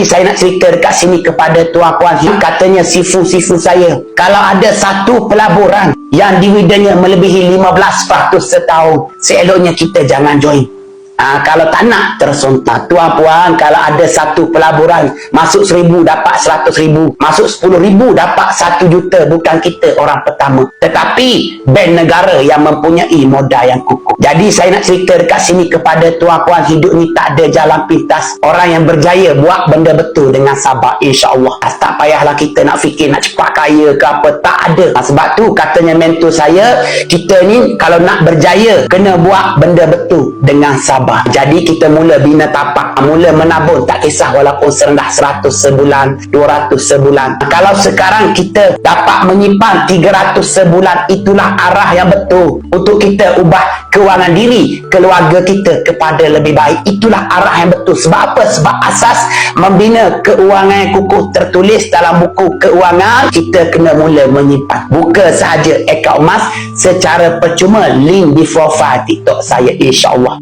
Jadi saya nak cerita dekat sini kepada tuan-puan, katanya sifu-sifu saya, kalau ada satu pelaburan yang dividennya melebihi 15% setahun, seeloknya kita jangan join. Kalau tak nak tersontak. Tuan-puan, kalau ada satu pelaburan masuk 1,000 dapat 100,000, masuk 10,000 dapat 1 juta, bukan kita orang pertama, tetapi bank negara yang mempunyai modal yang kukuh. Jadi saya nak cerita dekat sini kepada tuan-puan, hidup ni tak ada jalan pintas. Orang yang berjaya buat benda betul dengan sabar, insya-Allah. Tak payahlah kita nak fikir nak cepat kaya ke apa, tak ada. Sebab tu katanya mentor saya, kita ni kalau nak berjaya kena buat benda betul dengan sabar. Jadi kita mula bina tapak, mula menabung, tak kisah walaupun serendah 100 sebulan, 200 sebulan. Kalau sekarang kita dapat menyimpan 300 sebulan, itulah arah yang betul untuk kita ubah kewangan diri, keluarga kita kepada lebih baik. Itulah arah yang betul. Sebab apa? Sebab asas membina keuangan yang kukuh tertulis dalam buku keuangan, kita kena mula menyimpan. Buka sahaja akaun emas secara percuma, link di profile TikTok saya, insya-Allah.